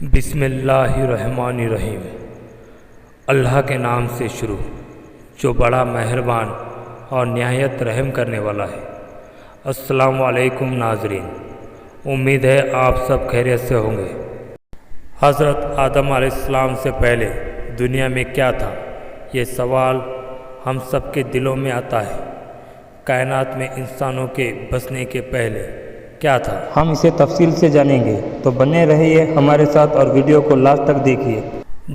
بسم اللہ الرحمن الرحیم۔ اللہ کے نام سے شروع جو بڑا مہربان اور نہایت رحم کرنے والا ہے۔ السلام علیکم ناظرین، امید ہے آپ سب خیریت سے ہوں گے۔ حضرت آدم علیہ السلام سے پہلے دنیا میں کیا تھا، یہ سوال ہم سب کے دلوں میں آتا ہے۔ کائنات میں انسانوں کے بسنے کے پہلے کیا تھا؟ ہم اسے تفصیل سے جانیں گے، تو بنے رہیے ہمارے ساتھ اور ویڈیو کو لاسٹ تک دیکھیے۔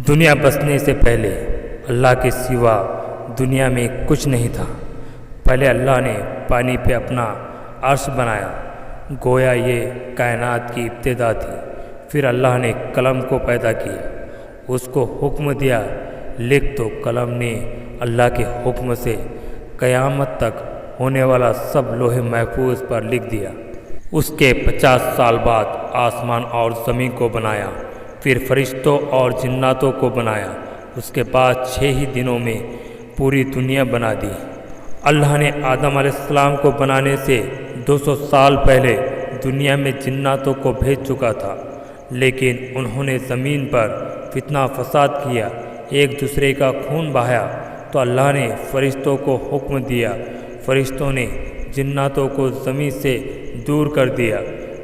دنیا بسنے سے پہلے اللہ کے سوا دنیا میں کچھ نہیں تھا۔ پہلے اللہ نے پانی پہ اپنا عرش بنایا، گویا یہ کائنات کی ابتدا تھی۔ پھر اللہ نے قلم کو پیدا کیا، اس کو حکم دیا لکھ، تو قلم نے اللہ کے حکم سے قیامت تک ہونے والا سب لوح محفوظ پر لکھ دیا۔ اس کے 50 سال بعد آسمان اور زمین کو بنایا، پھر فرشتوں اور جناتوں کو بنایا۔ اس کے بعد 6 ہی دنوں میں پوری دنیا بنا دی۔ اللہ نے آدم علیہ السلام کو بنانے سے 200 سال پہلے دنیا میں جناتوں کو بھیج چکا تھا، لیکن انہوں نے زمین پر فتنہ فساد کیا، ایک دوسرے کا خون بہایا، تو اللہ نے فرشتوں کو حکم دیا، فرشتوں نے جناتوں کو زمین سے دور کر دیا،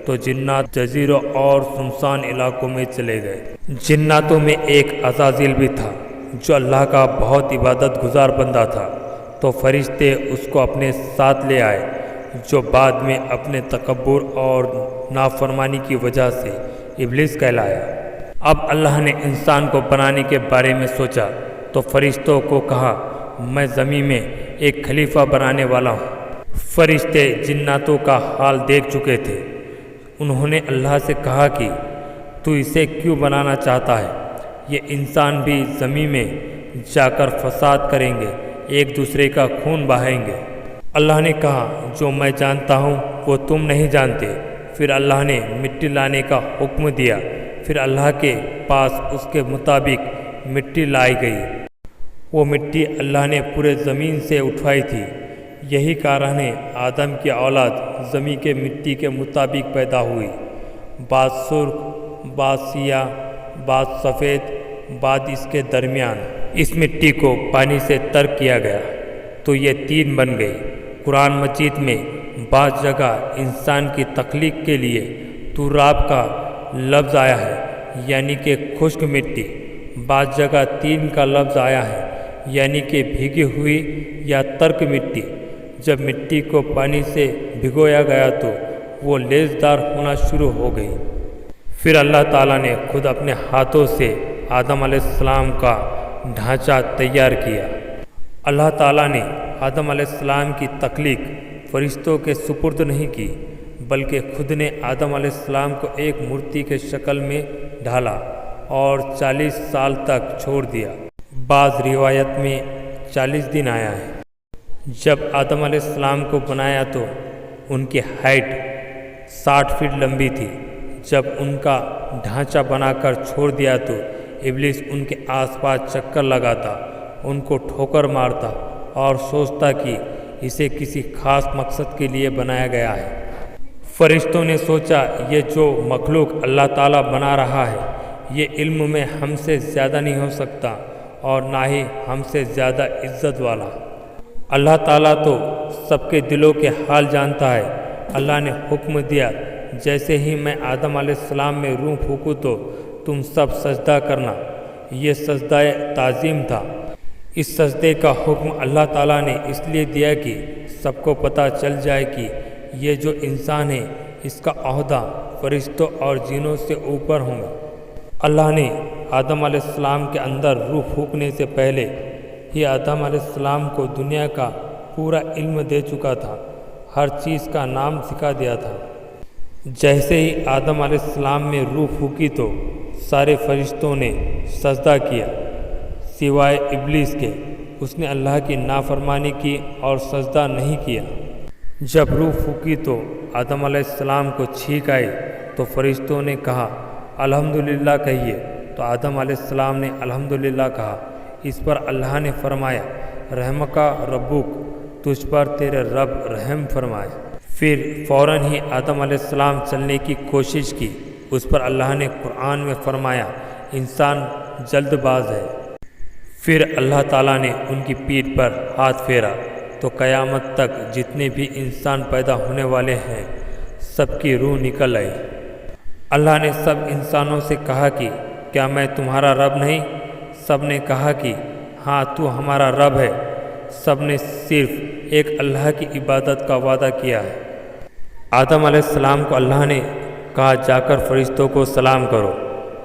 تو جنات جزیروں اور سنسان علاقوں میں چلے گئے۔ جناتوں میں ایک عزازیل بھی تھا جو اللہ کا بہت عبادت گزار بندہ تھا، تو فرشتے اس کو اپنے ساتھ لے آئے، جو بعد میں اپنے تکبر اور نافرمانی کی وجہ سے ابلیس کہلایا۔ اب اللہ نے انسان کو بنانے کے بارے میں سوچا، تو فرشتوں کو کہا، میں زمین میں ایک خلیفہ بنانے والا ہوں۔ فرشتے جناتوں کا حال دیکھ چکے تھے۔ انہوں نے اللہ سے کہا کہ تو اسے کیوں بنانا چاہتا ہے؟ یہ انسان بھی زمین میں جا کر فساد کریں گے، ایک دوسرے کا خون بہائیں گے۔ اللہ نے کہا، جو میں جانتا ہوں وہ تم نہیں جانتے۔ پھر اللہ نے مٹی لانے کا حکم دیا، پھر اللہ کے پاس اس کے مطابق مٹی لائی گئی۔ وہ مٹی اللہ نے پورے زمین سے اٹھوائی تھی۔ یہی کارن ہے آدم کی اولاد زمین کے مٹی کے مطابق پیدا ہوئی، بعض سرخ، بعض سیاہ، بعض سفید، بعض اس کے درمیان۔ اس مٹی کو پانی سے تر کیا گیا تو یہ 3 بن گئی۔ قرآن مجید میں بعض جگہ انسان کی تخلیق کے لیے تراب کا لفظ آیا ہے، یعنی کہ خشک مٹی۔ بعض جگہ 3 کا لفظ آیا ہے، یعنی کہ بھیگی ہوئی یا ترک مٹی۔ جب مٹی کو پانی سے بھگویا گیا تو وہ لیسدار ہونا شروع ہو گئی۔ پھر اللہ تعالیٰ نے خود اپنے ہاتھوں سے آدم علیہ السلام کا ڈھانچہ تیار کیا۔ اللہ تعالیٰ نے آدم علیہ السلام کی تخلیق فرشتوں کے سپرد نہیں کی، بلکہ خود نے آدم علیہ السلام کو ایک مورتی کے شکل میں ڈھالا اور 40 سال تک چھوڑ دیا۔ بعض روایت میں 40 دن آیا ہے۔ جب آدم علیہ السلام کو بنایا تو ان کی ہائٹ 60 فٹ لمبی تھی۔ جب ان کا ڈھانچہ بنا کر چھوڑ دیا تو ابلیس ان کے آس پاس چکر لگاتا، ان کو ٹھوکر مارتا اور سوچتا کہ اسے کسی خاص مقصد کے لیے بنایا گیا ہے۔ فرشتوں نے سوچا، یہ جو مخلوق اللہ تعالیٰ بنا رہا ہے یہ علم میں ہم سے زیادہ نہیں ہو سکتا اور نہ ہی ہم سے زیادہ عزت والا۔ اللہ تعالیٰ تو سب کے دلوں کے حال جانتا ہے۔ اللہ نے حکم دیا، جیسے ہی میں آدم علیہ السلام میں روح پھونکوں تو تم سب سجدہ کرنا۔ یہ سجدہ تعظیم تھا۔ اس سجدے کا حکم اللہ تعالیٰ نے اس لیے دیا کہ سب کو پتہ چل جائے کہ یہ جو انسان ہے اس کا عہدہ فرشتوں اور جنوں سے اوپر ہوں گا۔ اللہ نے آدم علیہ السلام کے اندر روح پھونکنے سے پہلے ہی آدم علیہ السلام کو دنیا کا پورا علم دے چکا تھا، ہر چیز کا نام سکھا دیا تھا۔ جیسے ہی آدم علیہ السلام میں روح پھونکی تو سارے فرشتوں نے سجدہ کیا سوائے ابلیس کے۔ اس نے اللہ کی نافرمانی کی اور سجدہ نہیں کیا۔ جب روح پھونکی تو آدم علیہ السلام کو چھینک آئی تو فرشتوں نے کہا، الحمدللہ کہیے، تو آدم علیہ السلام نے الحمدللہ کہا۔ اس پر اللہ نے فرمایا، رحمک ربک، تجھ پر تیرے رب رحم فرمائے۔ پھر فوراً ہی آدم علیہ السلام چلنے کی کوشش کی، اس پر اللہ نے قرآن میں فرمایا انسان جلد باز ہے۔ پھر اللہ تعالیٰ نے ان کی پیٹھ پر ہاتھ پھیرا تو قیامت تک جتنے بھی انسان پیدا ہونے والے ہیں سب کی روح نکل آئی۔ اللہ نے سب انسانوں سے کہا کہ کیا میں تمہارا رب نہیں؟ سب نے کہا کہ ہاں تو ہمارا رب ہے۔ سب نے صرف ایک اللہ کی عبادت کا وعدہ کیا ہے۔ آدم علیہ السلام کو اللہ نے کہا جا کر فرشتوں کو سلام کرو۔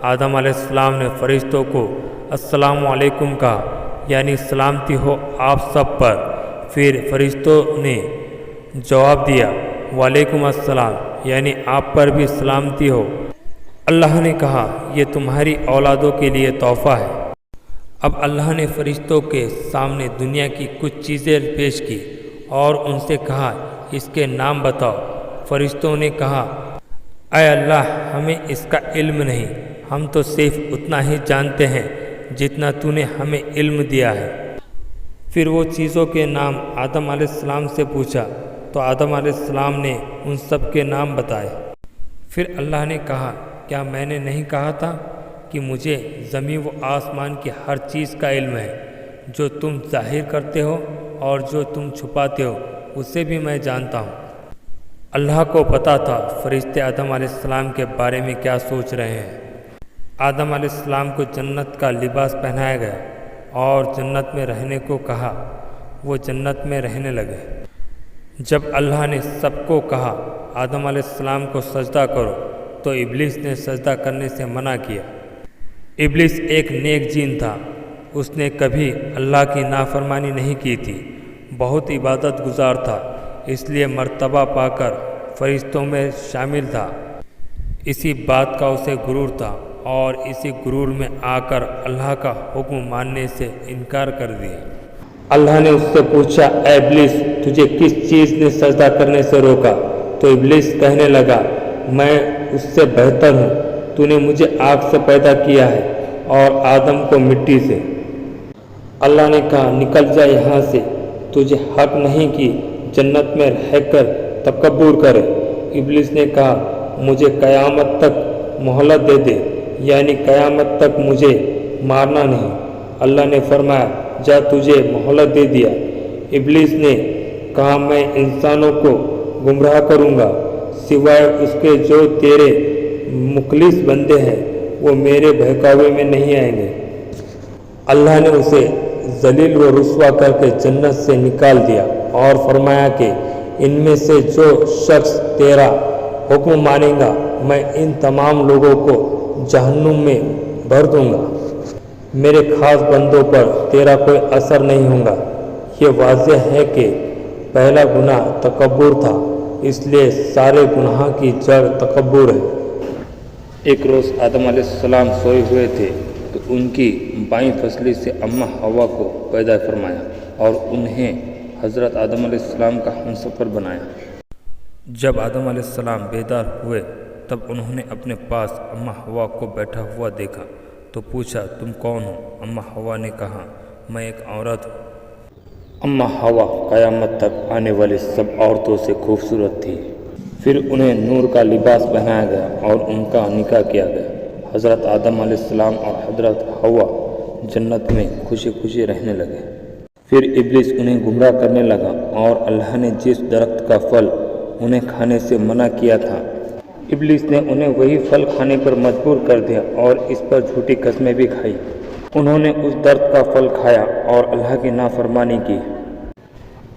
آدم علیہ السلام نے فرشتوں کو السلام علیکم کہا، یعنی سلامتی ہو آپ سب پر۔ پھر فرشتوں نے جواب دیا وعلیکم السلام، یعنی آپ پر بھی سلامتی ہو۔ اللہ نے کہا یہ تمہاری اولادوں کے لیے تحفہ ہے۔ اب اللہ نے فرشتوں کے سامنے دنیا کی کچھ چیزیں پیش کی اور ان سے کہا اس کے نام بتاؤ۔ فرشتوں نے کہا اے اللہ ہمیں اس کا علم نہیں، ہم تو صرف اتنا ہی جانتے ہیں جتنا تو نے ہمیں علم دیا ہے۔ پھر وہ چیزوں کے نام آدم علیہ السلام سے پوچھا تو آدم علیہ السلام نے ان سب کے نام بتائے۔ پھر اللہ نے کہا کیا میں نے نہیں کہا تھا کہ مجھے زمین و آسمان کی ہر چیز کا علم ہے؟ جو تم ظاہر کرتے ہو اور جو تم چھپاتے ہو اسے بھی میں جانتا ہوں۔ اللہ کو پتہ تھا فرشتے آدم علیہ السلام کے بارے میں کیا سوچ رہے ہیں۔ آدم علیہ السلام کو جنت کا لباس پہنایا گیا اور جنت میں رہنے کو کہا، وہ جنت میں رہنے لگے۔ جب اللہ نے سب کو کہا آدم علیہ السلام کو سجدہ کرو تو ابلیس نے سجدہ کرنے سے منع کیا۔ ابلیس ایک نیک جن تھا، اس نے کبھی اللہ کی نافرمانی نہیں کی تھی، بہت عبادت گزار تھا، اس لیے مرتبہ پا کر فرشتوں میں شامل تھا۔ اسی بات کا اسے غرور تھا اور اسی غرور میں آ کر اللہ کا حکم ماننے سے انکار کر دیا۔ اللہ نے اس سے پوچھا اے ابلیس تجھے کس چیز نے سجدہ کرنے سے روکا؟ تو ابلیس کہنے لگا میں اس سے بہتر ہوں، تو نے مجھے آگ سے پیدا کیا ہے اور آدم کو مٹی سے۔ اللہ نے کہا نکل جا یہاں سے، تجھے حق نہیں کہ جنت میں رہ کر تکبر کرے۔ ابلیس نے کہا مجھے قیامت تک مہلت دے دے، یعنی قیامت تک مجھے مارنا نہیں۔ اللہ نے فرمایا جا تجھے مہلت دے دیا۔ ابلیس نے کہا میں انسانوں کو گمراہ کروں گا سوائے اس کے جو تیرے مخلص بندے ہیں، وہ میرے بہکاوے میں نہیں آئیں گے۔ اللہ نے اسے ذلیل و رسوا کر کے جنت سے نکال دیا اور فرمایا کہ ان میں سے جو شخص تیرا حکم مانے گا میں ان تمام لوگوں کو جہنم میں بھر دوں گا، میرے خاص بندوں پر تیرا کوئی اثر نہیں ہوگا۔ یہ واضح ہے کہ پہلا گناہ تکبر تھا، اس لیے سارے گناہ کی جڑ تکبر ہے۔ ایک روز آدم علیہ السلام سوئے ہوئے تھے تو ان کی بائیں پسلی سے اماں حوا کو پیدا فرمایا اور انہیں حضرت آدم علیہ السلام کا ہمسفر بنایا۔ جب آدم علیہ السلام بیدار ہوئے تب انہوں نے اپنے پاس اماں حوا کو بیٹھا ہوا دیکھا تو پوچھا تم کون ہو؟ اماں حوا نے کہا میں ایک عورت ہوں۔ اماں حوا قیامت تک آنے والی سب عورتوں سے خوبصورت تھی۔ پھر انہیں نور کا لباس پہنایا گیا اور ان کا نکاح کیا گیا۔ حضرت آدم علیہ السلام اور حضرت حوا جنت میں خوشی خوشی رہنے لگے۔ پھر ابلیس انہیں گمراہ کرنے لگا اور اللہ نے جس درخت کا پھل انہیں کھانے سے منع کیا تھا ابلیس نے انہیں وہی پھل کھانے پر مجبور کر دیا اور اس پر جھوٹی قسمیں بھی کھائی۔ انہوں نے اس درخت کا پھل کھایا اور اللہ کی نافرمانی کی۔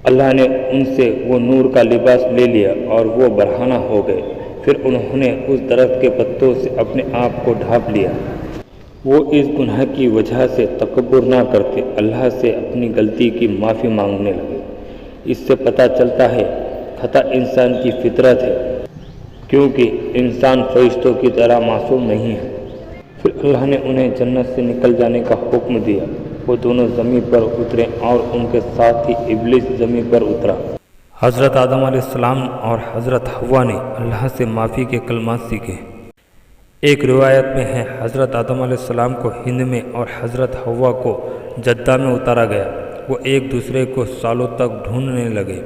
اللہ نے ان سے وہ نور کا لباس لے لیا اور وہ برہنہ ہو گئے۔ پھر انہوں نے اس درخت کے پتوں سے اپنے آپ کو ڈھانپ لیا۔ وہ اس گناہ کی وجہ سے تکبر نہ کرتے اللہ سے اپنی غلطی کی معافی مانگنے لگے۔ اس سے پتہ چلتا ہے خطا انسان کی فطرت ہے، کیونکہ انسان فرشتوں کی طرح معصوم نہیں ہے۔ پھر اللہ نے انہیں جنت سے نکل جانے کا حکم دیا۔ وہ دونوں زمین پر اترے اور ان کے ساتھ ہی ابلیس زمین پر اترا۔ حضرت آدم علیہ السلام اور حضرت حوا نے اللہ سے معافی کے کلمات سیکھے۔ ایک روایت میں ہے حضرت آدم علیہ السلام کو ہند میں اور حضرت حوا کو جدہ میں اتارا گیا۔ وہ ایک دوسرے کو سالوں تک ڈھونڈنے لگے۔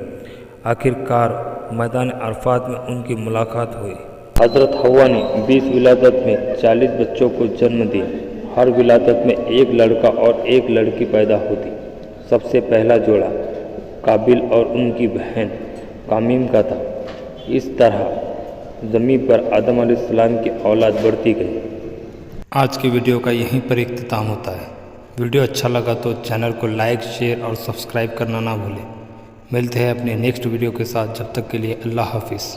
آخر کار میدان عرفات میں ان کی ملاقات ہوئی۔ حضرت حوا نے 20 ولادت میں 40 بچوں کو جنم دیا۔ ہر ولادت میں ایک لڑکا اور ایک لڑکی پیدا ہوتی۔ سب سے پہلا جوڑا قابل اور ان کی بہن کامیم کا تھا۔ اس طرح زمین پر آدم علیہ السلام کی اولاد بڑھتی گئی۔ آج کی ویڈیو کا یہیں پر اختتام ہوتا ہے۔ ویڈیو اچھا لگا تو چینل کو لائک، شیئر اور سبسکرائب کرنا نہ بھولیں۔ ملتے ہیں اپنے نیکسٹ ویڈیو کے ساتھ، جب تک کے لیے اللہ حافظ۔